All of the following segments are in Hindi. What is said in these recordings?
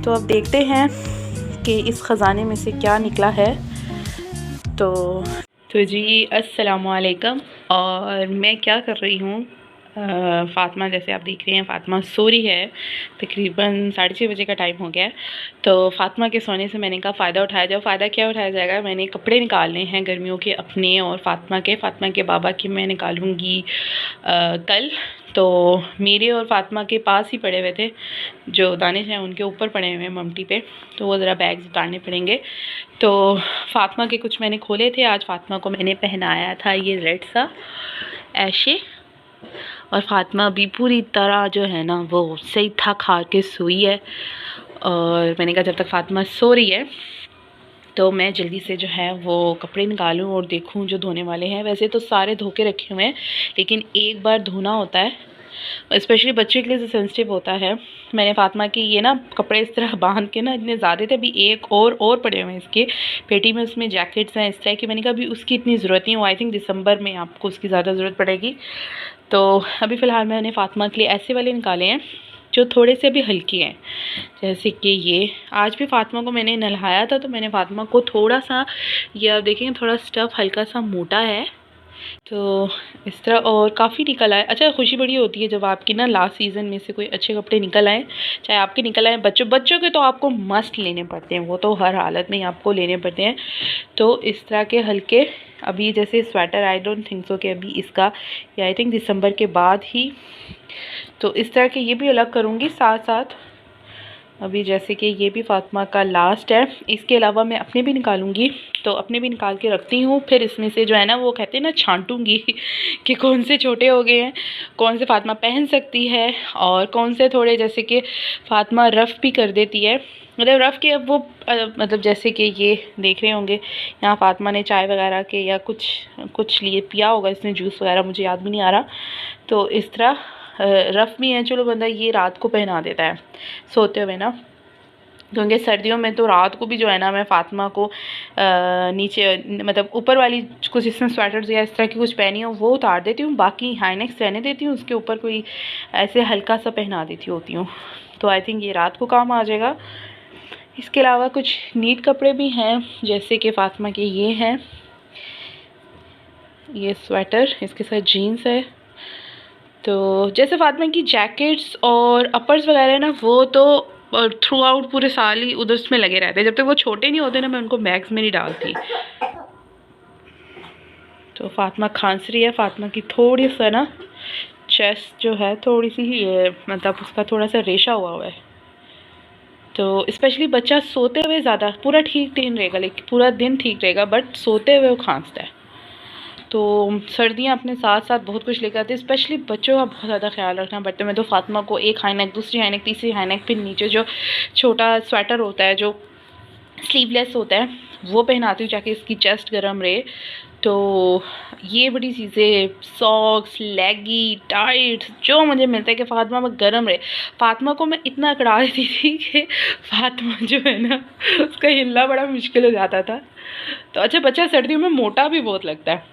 तो अब देखते हैं कि इस ख़जाने में से क्या निकला है। तो जी अस्सलाम वालेकुम। और मैं क्या कर रही हूँ, फ़ातिमा जैसे आप देख रहे हैं फ़ातिमा सो रही है। तकरीबन 6:30 बजे का टाइम हो गया है। तो फ़ातिमा के सोने से मैंने कहा फ़ायदा उठाया जाए। फ़ायदा क्या उठाया जाएगा, मैंने कपड़े निकालने हैं गर्मियों के अपने और फ़ातिमा के बाबा के मैं निकालूँगी कल। तो मेरे और फ़ातिमा के पास ही पड़े हुए थे, जो दानिश हैं उनके ऊपर पड़े हुए हैं ममटी पे, तो वो ज़रा बैग्स उतारने पड़ेंगे। तो फ़ातिमा के कुछ मैंने खोले थे। आज फ़ातिमा को मैंने पहनाया था ये रेड सा ऐशे, और फ़ातिमा भी पूरी तरह जो है ना वो सही थक हार के सोई है। और मैंने कहा जब तक फ़ातिमा सो रही है तो मैं जल्दी से जो है वो कपड़े निकालूं और देखूं जो धोने वाले हैं। वैसे तो सारे धो के रखे हुए हैं, लेकिन एक बार धोना होता है, स्पेशली बच्चे के लिए जो सेंसिटिव होता है। मैंने फ़ातिमा की ये ना कपड़े इस तरह बांध के ना, इतने ज़्यादा थे, अभी एक और पड़े हुए हैं इसके पेटी में, उसमें जैकेट्स हैं इस तरह की। मैंने कहा अभी उसकी इतनी ज़रूरत नहीं हो, आई थिंक दिसंबर में आपको उसकी ज़्यादा ज़रूरत पड़ेगी। तो अभी फ़िलहाल मैंने फ़ातिमा के लिए ऐसे वाले निकाले हैं जो थोड़े से भी हल्के हैं। जैसे कि ये आज भी फ़ातिमा को मैंने नहलाया था, तो मैंने फ़ातिमा को थोड़ा सा, ये आप देखेंगे थोड़ा स्टफ़ हल्का सा मोटा है, तो इस तरह, और काफ़ी निकल आए। अच्छा, खुशी बड़ी होती है जब आपकी ना लास्ट सीज़न में से कोई अच्छे कपड़े निकल आए, चाहे आपके निकल आए बच्चों के, तो आपको मस्ट लेने पड़ते हैं, वो तो हर हालत में आपको लेने पड़ते हैं। तो इस तरह के हल्के, अभी जैसे sweater I don't think so कि अभी इसका, या आई थिंक दिसंबर के बाद ही, तो इस तरह के ये भी अलग करूँगी साथ साथ। अभी जैसे कि ये भी फ़ातिमा का लास्ट है, इसके अलावा मैं अपने भी निकालूंगी, तो अपने भी निकाल के रखती हूँ। फिर इसमें से जो है ना वो कहते हैं ना छांटूंगी कि कौन से छोटे हो गए हैं, कौन से फ़ातिमा पहन सकती है, और कौन से थोड़े जैसे कि फ़ातिमा रफ़ भी कर देती है। मतलब रफ़ के अब वो मतलब जैसे कि ये देख रहे होंगे यहाँ फ़ातिमा ने चाय वगैरह के या कुछ लिए पिया होगा इसने, जूस वगैरह, मुझे याद भी नहीं आ रहा। तो इस तरह रफ़ भी है, चलो बंदा ये रात को पहना देता है सोते हुए ना, क्योंकि सर्दियों में तो रात को भी जो है ना मैं फ़ातिमा को नीचे मतलब ऊपर वाली कुछ इसमें स्वेटर्स या इस तरह की कुछ पहनी हो वो उतार देती हूँ, बाकी हाईनेक्स रहने देती हूँ, उसके ऊपर कोई ऐसे हल्का सा पहना देती होती हूँ। तो आई थिंक ये रात को काम आ जाएगा। इसके अलावा कुछ नीट कपड़े भी हैं, जैसे कि फ़ातिमा के ये हैं, ये स्वेटर, इसके साथ जीन्स है। तो जैसे फ़ातिमा की जैकेट्स और अपर्स वगैरह है ना, वो तो थ्रू आउट पूरे साल ही उधर में लगे रहते हैं, जब तक वो छोटे नहीं होते ना मैं उनको बैग्स में नहीं डालती। तो फ़ातिमा खांस रही है, फ़ातिमा की थोड़ी सा ना चेस्ट जो है थोड़ी सी ही मतलब उसका थोड़ा सा रेशा हुआ है। तो स्पेशली बच्चा सोते हुए ज़्यादा, पूरा ठीक दिन रहेगा, लेकिन पूरा दिन ठीक रहेगा, बट सोते हुए वो खांसता है। तो सर्दियाँ अपने साथ साथ बहुत कुछ लेकर आती है, स्पेशली बच्चों का बहुत ज़्यादा ख्याल रखना पड़ता है। मैं तो फ़ातिमा को एक हाई नेक, दूसरी हाई नेक, तीसरी हाई नेक, फिर नीचे जो छोटा स्वेटर होता है जो स्लीवलेस होता है वो पहनाती हूँ ताकि इसकी चेस्ट गर्म रहे। तो ये बड़ी चीज़ें, सॉक्स, लेगी, टाइट्स, जो मुझे मिलता है कि फ़ातिमा में गर्म रहे। फ़ातिमा को मैं इतना अकड़ा देती थी कि फ़ातिमा जो है ना उसका हिलना बड़ा मुश्किल हो जाता था। तो अच्छा, बच्चा सर्दियों में मोटा भी बहुत लगता है।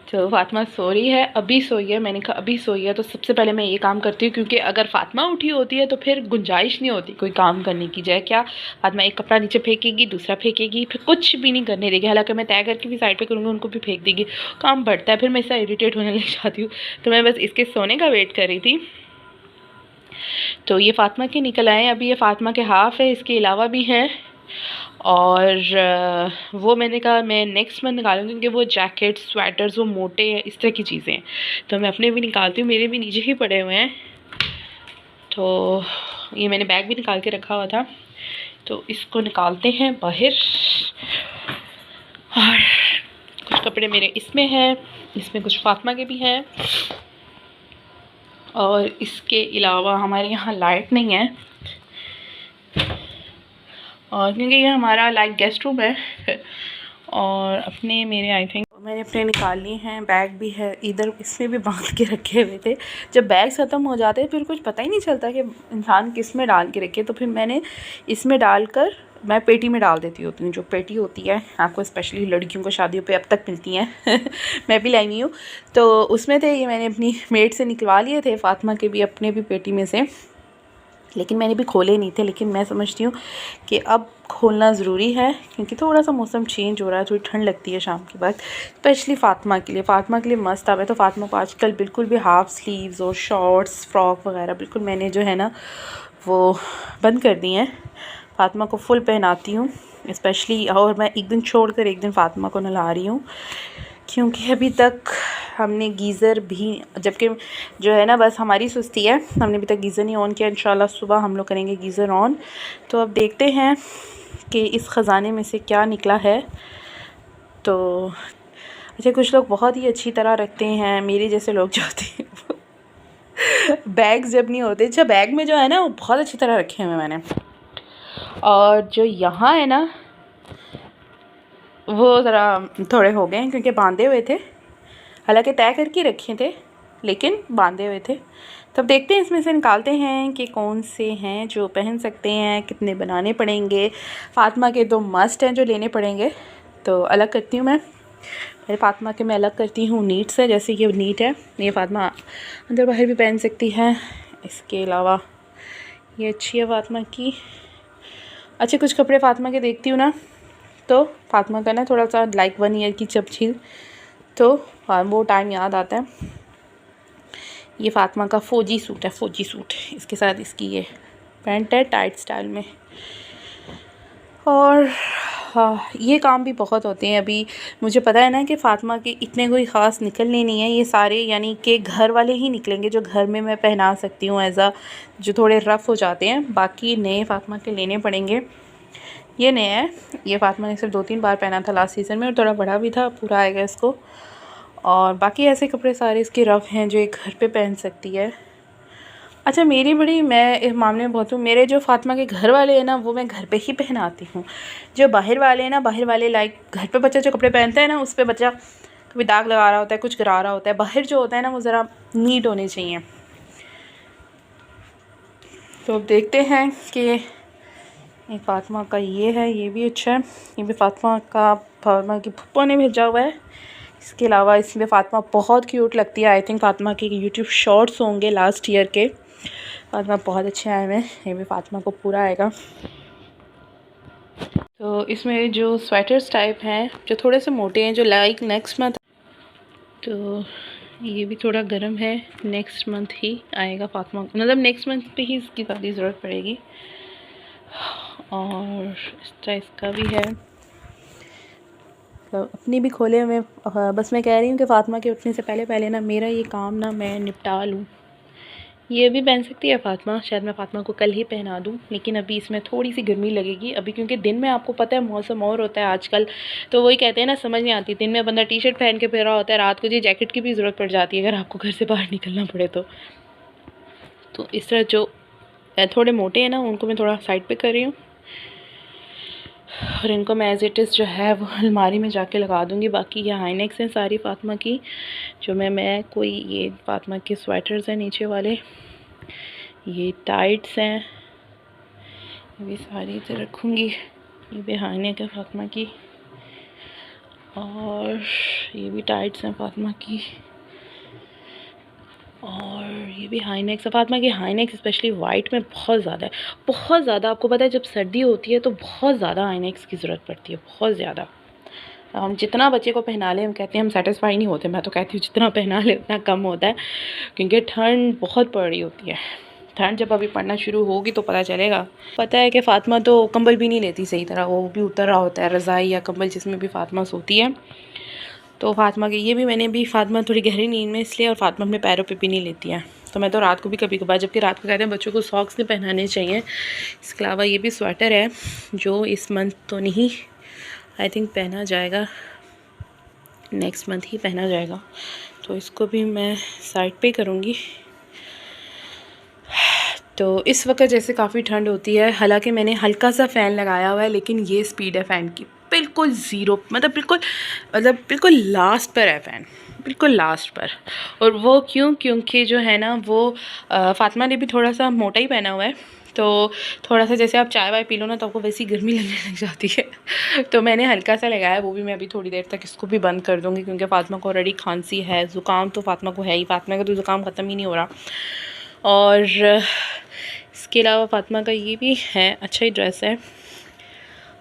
तो फ़ातिमा सो रही है, अभी सोई है, मैंने कहा अभी सोई है तो सबसे पहले मैं ये काम करती हूँ, क्योंकि अगर फ़ातिमा उठी होती है तो फिर गुंजाइश नहीं होती कोई काम करने की। जाए क्या, फ़ातिमा एक कपड़ा नीचे फेंकेगी, दूसरा फेंकेगी, फिर कुछ भी नहीं करने देगी, हालांकि मैं तय करके भी साइड पे करूँगी उनको भी फेंक देगी, काम बढ़ता है, फिर मैं इससे इरीटेट होने लग जाती हूँ। तो मैं बस इसके सोने का वेट कर रही थी। तो ये फ़ातिमा के निकल आए, अभी ये फ़ातिमा के हाफ़ है, इसके अलावा भी हैं, और वो मैंने कहा मैं नेक्स्ट मंथ निकालूंगी, क्योंकि वो जैकेट, स्वेटर्स वो मोटे हैं, इस तरह की चीज़ें हैं, तो मैं अपने भी निकालती हूँ, मेरे भी नीचे ही पड़े हुए हैं। तो ये मैंने बैग भी निकाल के रखा हुआ था, तो इसको निकालते हैं बाहर। और कुछ कपड़े मेरे इसमें हैं, इसमें कुछ फ़ातिमा के भी हैं, और इसके अलावा हमारे यहाँ लाइट नहीं है, और क्योंकि ये हमारा लाइक गेस्ट रूम है, और अपने मेरे आई थिंक मैंने अपने निकाल लिए हैं, बैग भी है इधर, इसमें भी बांध के रखे हुए थे। जब बैग ख़त्म हो जाते हैं फिर कुछ पता ही नहीं चलता कि इंसान किस में डाल के रखे, तो फिर मैंने इसमें डालकर मैं पेटी में डाल देती होती हूँ, जो पेटी होती है आपको स्पेशली लड़कियों को शादियों पे अब तक मिलती हैं मैं भी लाई हुई हूँ, तो उसमें थे ये, मैंने अपनी मेड से निकलवा लिए थे, फ़ातिमा के भी, अपने भी पेटी में से। लेकिन मैंने भी खोले नहीं थे। लेकिन मैं समझती हूँ कि अब खोलना ज़रूरी है, क्योंकि थोड़ा सा मौसम चेंज हो रहा है, थोड़ी ठंड लगती है शाम के बाद, स्पेशली फ़ातिमा के लिए। फ़ातिमा के लिए मस्त अब है। तो फ़ातिमा को आजकल बिल्कुल भी हाफ़ स्लीव्स और शॉर्ट्स फ्रॉक वगैरह बिल्कुल मैंने जो है ना वो बंद कर दी हैं। फ़ातिमा को फुल पहनाती हूँ स्पेशली, और मैं एक दिन छोड़ कर एक दिन फ़ातिमा को नहला रही हूँ, क्योंकि अभी तक हमने गीज़र भी, जबकि जो है ना बस हमारी सुस्ती है, हमने अभी तक गीज़र नहीं ऑन किया। इंशाल्लाह सुबह हम लोग करेंगे गीज़र ऑन। तो अब देखते हैं कि इस ख़ज़ाने में से क्या निकला है। तो अच्छा, कुछ लोग बहुत ही अच्छी तरह रखते हैं, मेरे जैसे लोग जो होते हैं बैग्स जब नहीं होते। अच्छा, बैग में जो है ना वो बहुत अच्छी तरह रखे हुए मैंने, और जो यहाँ है ना वो ज़रा थोड़े हो गए हैं क्योंकि बांधे हुए थे, हालांकि तय करके रखे थे लेकिन बांधे हुए थे। तब देखते हैं इसमें से निकालते हैं कि कौन से हैं जो पहन सकते हैं, कितने बनाने पड़ेंगे। फ़ातिमा के तो मस्ट हैं जो लेने पड़ेंगे। तो अलग करती हूँ मैं, मेरे फ़ातिमा के मैं अलग करती हूँ नीट से। जैसे ये नीट है, ये फ़ातिमा अंदर बाहर भी पहन सकती है। इसके अलावा ये अच्छी है फ़ातिमा की। अच्छे कुछ कपड़े फ़ातिमा के देखती हूँ ना, तो फ़ातिमा का ना थोड़ा सा लाइक 1 ईयर की जब थी तो वो टाइम याद आता है। ये फ़ातिमा का फ़ौजी सूट है, फ़ौजी सूट। इसके साथ इसकी ये पैंट है टाइट स्टाइल में। और हाँ, ये काम भी बहुत होते हैं। अभी मुझे पता है ना कि फ़ातिमा के इतने कोई ख़ास निकलने नहीं है, ये सारे यानी कि घर वाले ही निकलेंगे जो घर में मैं पहना सकती हूँ एज़ जो थोड़े रफ़ हो जाते हैं। बाकी नए फ़ातिमा के लेने पड़ेंगे। ये नया है, ये फ़ातिमा ने सिर्फ 2-3 बार पहना था लास्ट सीज़न में, और थोड़ा बड़ा भी था, पूरा आएगा इसको। और बाकी ऐसे कपड़े सारे इसके रफ़ हैं जो एक घर पे पहन सकती है। अच्छा, मेरी बड़ी, मैं इस मामले में बहुत हूँ, मेरे जो फ़ातिमा के घर वाले हैं ना वो मैं घर पे ही पहनाती हूँ। जो बाहर वाले हैं ना, बाहर वाले लाइक घर पे बच्चा जो कपड़े पहनता है ना उस पर बच्चा कभी दाग लगा रहा होता है, कुछ गिरा रहा होता है। बाहर जो होता है ना वो ज़रा नीट होने चाहिए। तो अब देखते हैं कि एक फ़ातिमा का ये है, ये भी अच्छा है। ये भी फ़ातिमा की फूफा ने भेजा हुआ है। इसके अलावा इसमें फ़ातिमा बहुत क्यूट लगती है। आई थिंक फ़ातिमा के यूट्यूब शॉर्ट्स होंगे लास्ट ईयर के, फ़ातिमा बहुत अच्छे आए हुए हैं। ये भी फ़ातिमा को पूरा आएगा। तो इसमें जो स्वेटर्स टाइप हैं जो थोड़े से मोटे हैं, जो लाइक नेक्स्ट मंथ, तो ये भी थोड़ा गर्म है, नेक्स्ट मंथ ही आएगा फ़ातिमा, मतलब नेक्स्ट मंथ पे ही इसकी ज़्यादा ज़रूरत पड़ेगी। और इस तरह इसका भी है, तो अपनी भी खोले हुए। बस मैं कह रही हूँ कि फ़ातिमा के उठने से पहले पहले ना मेरा ये काम ना मैं निपटा लूँ। ये भी पहन सकती है फ़ातिमा, शायद मैं फ़ातिमा को कल ही पहना दूँ, लेकिन अभी इसमें थोड़ी सी गर्मी लगेगी अभी, क्योंकि दिन में आपको पता है मौसम और होता है आजकल। तो वही कहते हैं ना, समझ नहीं आती, दिन में बंदा टी शर्ट पहन के फिर रहा होता है, रात को जी जैकेट की भी ज़रूरत पड़ जाती है अगर आपको घर से बाहर निकलना पड़े तो इस तरह जो थोड़े मोटे हैं ना उनको मैं थोड़ा साइड पे कर रही हूँ, और इनको मैं एज़ इट इज़ जो है वो अलमारी में जाके लगा दूँगी। बाकी ये हाईनेक्स हैं सारी फ़ातिमा की, जो मैं कोई, ये फ़ातिमा के स्वेटर्स हैं नीचे वाले, ये टाइट्स हैं, ये भी सारी इधर रखूँगी। ये भी हाईनेक है फ़ातिमा की, और ये भी टाइट्स हैं फ़ातिमा की, और ये भी हाईनेक्स है फ़ातिमा की। हाईनेक्स स्पेशली वाइट में बहुत ज़्यादा है, बहुत ज़्यादा। आपको पता है जब सर्दी होती है तो बहुत ज़्यादा हाईनेक्स की ज़रूरत पड़ती है, बहुत ज़्यादा। हम जितना बच्चे को पहना लें, हम कहते हैं हम सेटिस्फाई नहीं होते। मैं तो कहती हूँ जितना पहना ले उतना कम होता है, क्योंकि ठंड बहुत पड़ रही होती है। ठंड जब अभी पड़ना शुरू होगी तो पता चलेगा। पता है कि फ़ातिमा तो कंबल भी नहीं लेती सही तरह, वो भी उतर रहा होता है, रज़ाई या कंबल जिसमें भी फ़ातिमा सोती है। तो फ़ातिमा के ये भी मैंने भी, फ़ातिमा थोड़ी गहरी नींद में इसलिए, और फ़ातिमा अपने पैरों पे भी नहीं लेती है, तो मैं तो रात को भी कभी कभार, जबकि रात को कहते हैं बच्चों को सॉक्स नहीं पहनाने चाहिए। इसके अलावा ये भी स्वेटर है जो इस मंथ तो नहीं, आई थिंक पहना जाएगा, नेक्स्ट मंथ ही पहना जाएगा, तो इसको भी मैं साइड पे करूँगी। तो इस वक्त जैसे काफ़ी ठंड होती है, हालांकि मैंने हल्का सा फ़ैन लगाया हुआ है, लेकिन ये स्पीड है फ़ैन की बिल्कुल ज़ीरो, मतलब बिल्कुल लास्ट पर है फ़ैन, बिल्कुल लास्ट पर। और वो क्यों, क्योंकि जो है ना वो फ़ातिमा ने भी थोड़ा सा मोटा ही पहना हुआ है, तो थोड़ा सा जैसे आप चाय वाय पी लो ना तो आपको वैसी गर्मी लगने लग जाती है। तो मैंने हल्का सा लगाया, वो भी मैं अभी थोड़ी देर तक इसको भी बंद कर दूँगी, क्योंकि फ़ातिमा को ऑलरेडी खांसी है, ज़ुकाम तो फ़ातिमा को है ही, फ़ातिमा का तो ज़ुकाम ख़त्म ही नहीं हो रहा। और इसके अलावा फ़ातिमा का ये भी है, अच्छा ही ड्रेस है।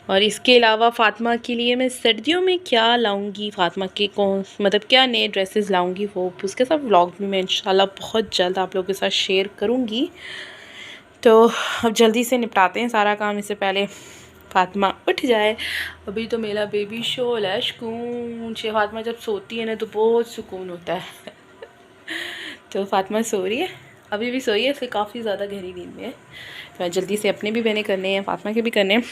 और इसके अलावा फ़ातिमा के लिए मैं सर्दियों में क्या लाऊंगी, फ़ातिमा के कौन मतलब क्या नए ड्रेसेस लाऊंगी, वो उसके साथ व्लॉग भी मैं इंशाल्लाह बहुत जल्द आप लोगों के साथ शेयर करूंगी। तो अब जल्दी से निपटाते हैं सारा काम, इससे पहले फ़ातिमा उठ जाए। अभी तो मेरा बेबी शोल है, सुकून से फ़ातिमा जब सोती है ना तो बहुत सुकून होता है। तो फ़ातिमा सो रही है, अभी भी सोई है, इसलिए काफ़ी ज़्यादा गहरी नींद में है। तो जल्दी से अपने भी बहने करने हैं, फ़ातिमा के भी करने हैं।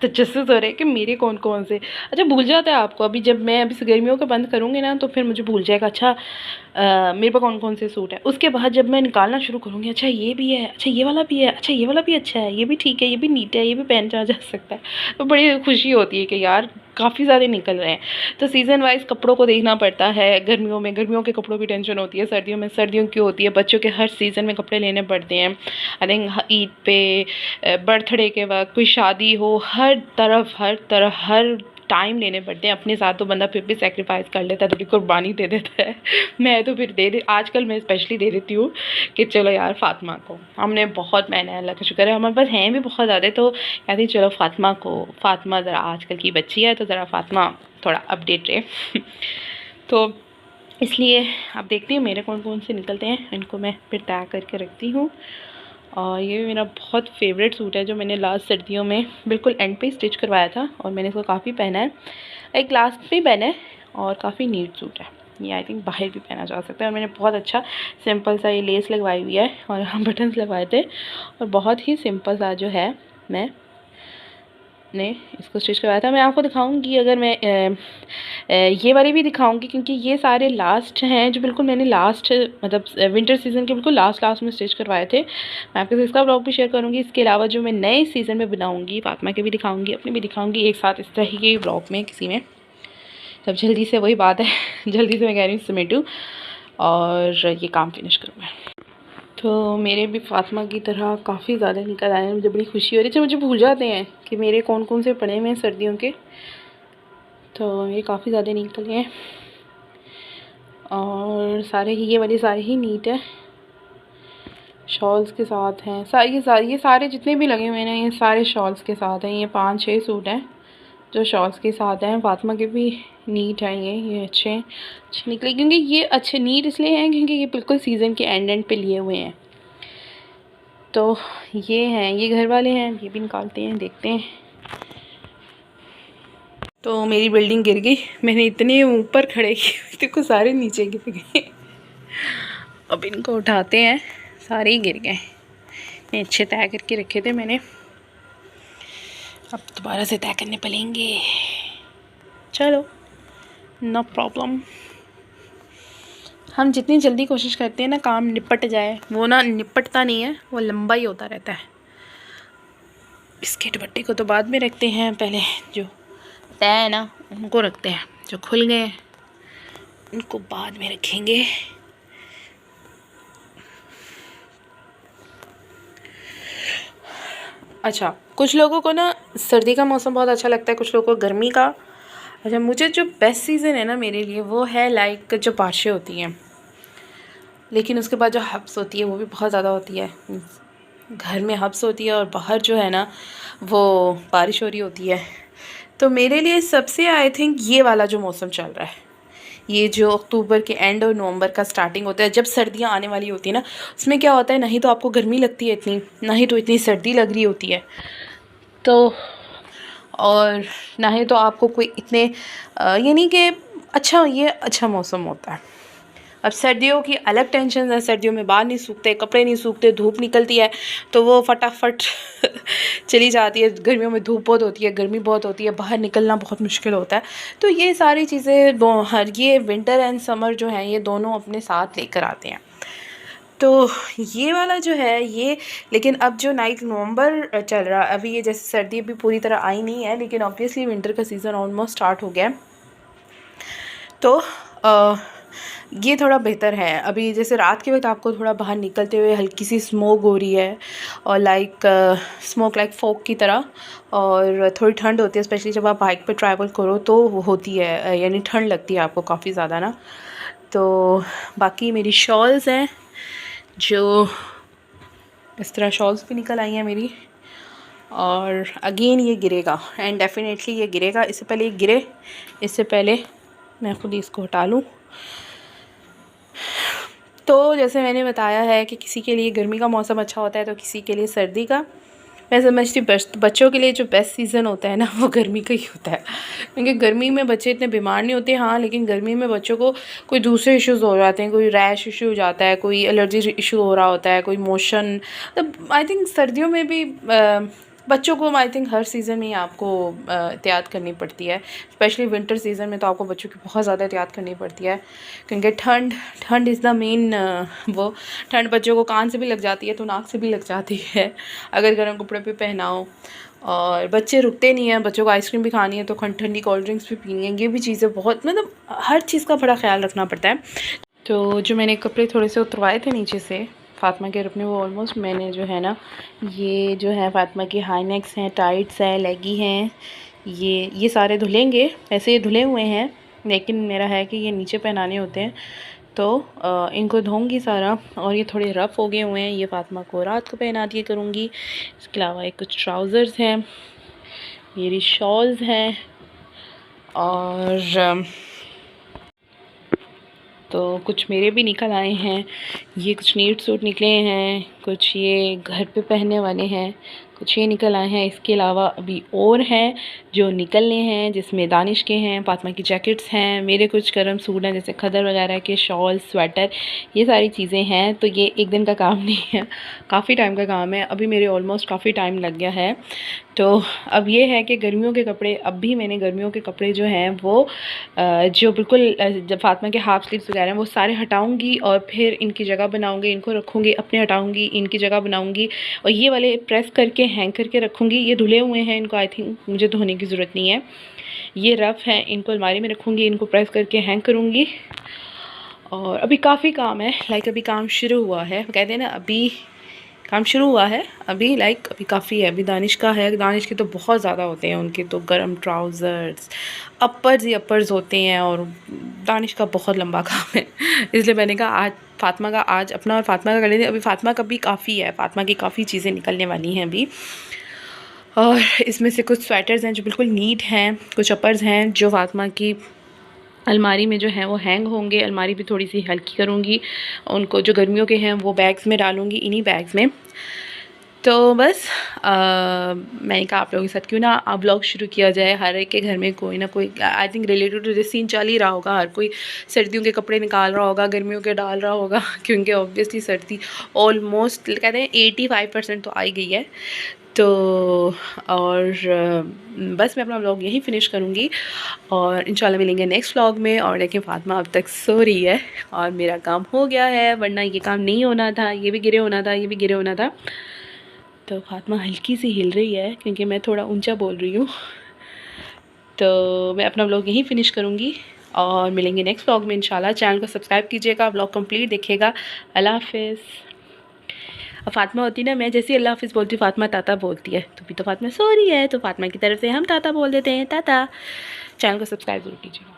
तो जस्टिस हो रहे कि मेरे कौन कौन से, अच्छा भूल जाता है आपको। अभी जब मैं अभी से गर्मियों का बंद करूँगी ना तो फिर मुझे भूल जाएगा अच्छा मेरे पास कौन कौन से सूट है। उसके बाद जब मैं निकालना शुरू करूँगी, अच्छा ये भी है, अच्छा ये वाला भी है, अच्छा ये वाला भी अच्छा है, ये भी ठीक है, ये भी नीट है, ये भी पहना जा सकता है। तो बड़ी खुशी होती है कि यार काफ़ी ज़्यादा निकल रहे हैं। तो सीज़न वाइज कपड़ों को देखना पड़ता है। गर्मियों में गर्मियों के कपड़ों की टेंशन होती है, सर्दियों में सर्दियों की होती है। बच्चों के हर सीज़न में कपड़े लेने पड़ते हैं। आई थिंक ईद पे, बर्थडे के वक्त, कोई शादी हो, हर तरफ हर टाइम लेने पड़ते हैं। अपने साथ तो बंदा फिर भी सेक्रीफाइस कर लेता है, थोड़ी कुर्बानी दे देता है। मैं तो फिर आजकल मैं स्पेशली दे देती हूँ कि चलो यार फ़ातिमा को हमने बहुत मेहनत, अल्लाह का शुक्र है हमारे पास हैं भी बहुत ज़्यादा, तो कहती चलो फ़ातिमा ज़रा आजकल की बच्ची है तो ज़रा फ़ातिमा थोड़ा अपडेट रहे। तो इसलिए आप देखती हूँ मेरे कौन कौन से निकलते हैं, इनको मैं फिर तय करके रखती हूँ। और ये मेरा बहुत फेवरेट सूट है जो मैंने लास्ट सर्दियों में बिल्कुल एंड पे स्टिच करवाया था और मैंने इसको काफ़ी पहना है, एक लास्ट पे पहना है और काफ़ी नीट सूट है। ये आई थिंक बाहर भी पहना जा सकता है। और मैंने बहुत अच्छा सिंपल सा ये लेस लगवाई हुई है और यहाँ बटन्स लगवाए थे और बहुत ही सिंपल सा जो है मैं ने इसको स्टिच करवाया था। मैं आपको दिखाऊंगी, अगर मैं ये वाली भी दिखाऊंगी क्योंकि ये सारे लास्ट हैं जो बिल्कुल मैंने लास्ट मतलब विंटर सीज़न के बिल्कुल लास्ट में स्टिच करवाए थे। मैं आपके साथ इसका ब्लॉग भी शेयर करूंगी। इसके अलावा जो मैं नए सीज़न में बनाऊंगी, फ़ातिमा के भी दिखाऊंगी, अपने भी दिखाऊंगी एक साथ इस तरह के ब्लॉग में किसी में। तब जल्दी से वही बात है, जल्दी से मैं कह रही हूँ समेटूँ और ये काम फिनिश करूँ मैं। तो मेरे भी फ़ातिमा की तरह काफ़ी ज़्यादा निकल आए हैं, मुझे बड़ी खुशी हो रही है। मुझे भूल जाते हैं कि मेरे कौन कौन से पड़े हुए हैं सर्दियों के, तो ये काफ़ी ज़्यादा निकले हैं और सारे ही ये वाले सारे ही नीट है, शॉल्स के साथ हैं। ये सारे जितने भी लगे हुए हैं ये सारे शॉल्स के साथ हैं। ये 5-6 सूट हैं जो शॉल्स के साथ हैं। फ़ातिमा के भी नीट हैं, ये अच्छे निकले क्योंकि ये अच्छे नीट इसलिए हैं क्योंकि ये बिल्कुल सीज़न के एंड पे लिए हुए हैं। तो ये हैं, ये घर वाले हैं, ये भी निकालते हैं, देखते हैं। तो मेरी बिल्डिंग गिर गई, मैंने इतने ऊपर खड़े किए देखो सारे नीचे गिर गए। अब इनको उठाते हैं, सारे ही गिर गए। मैं अच्छे तय करके रखे थे मैंने, अब दोबारा से तय करने पड़ेंगे। चलो नो प्रॉब्लम। हम जितनी जल्दी कोशिश करते हैं ना काम निपट जाए, वो ना निपटता नहीं है, वो लंबा ही होता रहता है। बिस्किट बट्टे को तो बाद में रखते हैं, पहले जो तय है ना उनको रखते हैं, जो खुल गए उनको बाद में रखेंगे। अच्छा, कुछ लोगों को ना सर्दी का मौसम बहुत अच्छा लगता है, कुछ लोगों को गर्मी का। अच्छा, मुझे जो बेस्ट सीज़न है ना मेरे लिए वो है लाइक जो बारिशें होती हैं, लेकिन उसके बाद जो हब्स होती है वो भी बहुत ज़्यादा होती है। घर में हब्स होती है और बाहर जो है ना वो बारिश हो रही होती है। तो मेरे लिए सबसे आई थिंक ये वाला जो मौसम चल रहा है, ये जो अक्टूबर के एंड और नवंबर का स्टार्टिंग होता है, जब सर्दियाँ आने वाली होती है ना, उसमें क्या होता है, नहीं तो आपको गर्मी लगती है इतनी, ना ही तो इतनी सर्दी लग रही होती है, तो और ना ही तो आपको कोई इतने ये नहीं कि अच्छा, ये अच्छा मौसम होता है। अब सर्दियों की अलग टेंशन है, सर्दियों में बाहर नहीं सूखते, कपड़े नहीं सूखते, धूप निकलती है तो वो फटाफट चली जाती है। गर्मियों में धूप बहुत होती है, गर्मी बहुत होती है, बाहर निकलना बहुत मुश्किल होता है। तो ये सारी चीज़ें ये विंटर एंड समर जो हैं ये दोनों अपने साथ लेकर आते हैं। तो ये वाला जो है ये, लेकिन अब जो नाइट नवंबर चल रहा है, अभी ये जैसे सर्दी अभी पूरी तरह आई नहीं है, लेकिन ऑब्वियसली विंटर का सीज़न ऑलमोस्ट स्टार्ट हो गया है। तो ये थोड़ा बेहतर है। अभी जैसे रात के वक्त आपको थोड़ा बाहर निकलते हुए हल्की सी स्मोक हो रही है और लाइक स्मोक लाइक फॉग की तरह, और थोड़ी ठंड होती है, स्पेशली जब आप बाइक पे ट्रैवल करो तो होती है, यानी ठंड लगती है आपको काफ़ी ज़्यादा ना। तो बाकी मेरी शॉल्स हैं जो इस तरह शॉल्स भी निकल आई हैं मेरी। और अगेन ये गिरेगा एंड डेफिनेटली ये गिरेगा। इससे पहले ये गिरे, इससे पहले मैं खुद ही इसको हटा लूँ। तो जैसे मैंने बताया है कि किसी के लिए गर्मी का मौसम अच्छा होता है तो किसी के लिए सर्दी का। मैं समझती बच्चों के लिए जो बेस्ट सीज़न होता है ना वो गर्मी का ही होता है, क्योंकि गर्मी में बच्चे इतने बीमार नहीं होते। हाँ, लेकिन गर्मी में बच्चों को कोई दूसरे इश्यूज़ हो जाते हैं, कोई रैश इशू हो जाता है, कोई एलर्जी इशू हो रहा होता है, कोई मोशन। तो आई थिंक सर्दियों में भी बच्चों को आई थिंक हर सीज़न में आपको एहतियात करनी पड़ती है। स्पेशली विंटर सीज़न में तो आपको बच्चों की बहुत ज़्यादा एहतियात करनी पड़ती है, क्योंकि ठंड इज़ द मेन। वो ठंड बच्चों को कान से भी लग जाती है तो नाक से भी लग जाती है अगर गर्म कपड़े पे पहनाओ। और बच्चे रुकते नहीं हैं, बच्चों को आइसक्रीम भी खानी है तो ठंडी कोल्ड ड्रिंक्स भी पीनी है। ये भी चीज़ें बहुत, मतलब हर चीज़ का बड़ा ख्याल रखना पड़ता है। तो जो मैंने कपड़े थोड़े से उतरवाए थे नीचे से फ़ातिमा के अपने, वो ऑलमोस्ट मैंने जो है ना, ये जो है फ़ातिमा की हाई नेक्स हैं, टाइट्स हैं, लेगी हैं, ये सारे धुलेंगे। वैसे ये धुले हुए हैं लेकिन मेरा है कि ये नीचे पहनाने होते हैं तो इनको धोऊंगी सारा। और ये थोड़े रफ़ हो गए हुए हैं, ये फ़ातिमा को रात को पहना दिया करूँगी। इसके अलावा एक कुछ ट्राउज़र्स हैं, मेरी शॉल्स हैं, और तो कुछ मेरे भी निकल आए हैं। ये कुछ नीट सूट निकले हैं, कुछ ये घर पे पहनने वाले हैं, कुछ ये निकल आए हैं। इसके अलावा अभी और हैं जो निकलने हैं, जिसमें दानिश के हैं, फ़ातिमा की जैकेट्स हैं, मेरे कुछ गर्म सूट हैं जैसे खदर वगैरह के, शॉल, स्वेटर, ये सारी चीज़ें हैं। तो ये एक दिन का काम नहीं है, काफ़ी टाइम का काम है। अभी मेरे ऑलमोस्ट काफ़ी टाइम लग गया है। तो अब ये है कि गर्मियों के कपड़े, अब भी मैंने गर्मियों के कपड़े जो हैं वो जो बिल्कुल जब फ़ातिमा के हाफ स्लीव्स वगैरह हैं वो सारे हटाऊंगी और फिर इनकी जगह बनाऊंगी, इनको रखूंगी, अपने हटाऊंगी, इनकी जगह बनाऊंगी। और ये वाले प्रेस करके हैंग करके रखूंगी। ये धुले हुए हैं, इनको आई थिंक मुझे धोने की ज़रूरत नहीं है। ये रफ़ हैं, इनको अलमारी में रखूँगी, इनको प्रेस करके हैंग करूँगी। और अभी काफ़ी काम है, लाइक अभी काम शुरू हुआ है, कहते हैं ना अभी काम शुरू हुआ है, अभी लाइक अभी काफ़ी है। अभी दानिश का है, दानिश के तो बहुत ज़्यादा होते हैं, उनके तो गर्म ट्राउज़र्स, अपर्स ही अपर्स होते हैं, और दानिश का बहुत लंबा काम है। इसलिए मैंने कहा आज फ़ातिमा का, आज अपना और फ़ातिमा का कर लेते हैं। अभी फ़ातिमा का भी काफ़ी है, फ़ातिमा की काफ़ी चीज़ें निकलने वाली हैं अभी। और इसमें से कुछ स्वेटर्स हैं जो बिल्कुल नीट हैं, कुछ अपर्स हैं जो फ़ातिमा की अलमारी में जो है वो हैंग होंगे। अलमारी भी थोड़ी सी हल्की करूँगी, उनको जो गर्मियों के हैं वो बैग्स में डालूँगी, इन्हीं बैग्स में। तो बस मैंने कहा आप लोगों के साथ क्यों ना आप व्लॉग शुरू किया जाए। हर एक के घर में कोई ना कोई I think related to this scene चल ही रहा होगा। हर कोई सर्दियों के कपड़े निकाल रहा होगा, गर्मियों के डाल रहा होगा, क्योंकि ऑब्वियसली सर्दी ऑलमोस्ट कहते हैं 85% तो आई गई है। तो और बस मैं अपना व्लॉग यहीं फ़िनिश करूँगी और इंशाल्लाह मिलेंगे नेक्स्ट व्लॉग में। और देखिए फ़ातिमा अब तक सो रही है और मेरा काम हो गया है, वरना ये काम नहीं होना था, ये भी गिरे होना था, ये भी गिरे होना था। तो फ़ातिमा हल्की सी हिल रही है क्योंकि मैं थोड़ा ऊंचा बोल रही हूँ। तो मैं अपना व्लॉग यहीं फ़िनिश करूँगी और मिलेंगे नेक्स्ट व्लॉग में इंशाल्लाह। चैनल को सब्सक्राइब कीजिएगा, व्लॉग कंप्लीट देखिएगा। अल्लाह हाफ़िज़। अब फ़ातिमा होती ना, मैं जैसे अल्लाह हाफ़िज़ बोलती हूँ फ़ातिमा ताता बोलती है, तो भी तो फ़ातिमा सो रही है तो फ़ातिमा की तरफ से हम ताता बोल देते हैं, ताता। चैनल को सब्सक्राइब ज़रूर कीजिएगा।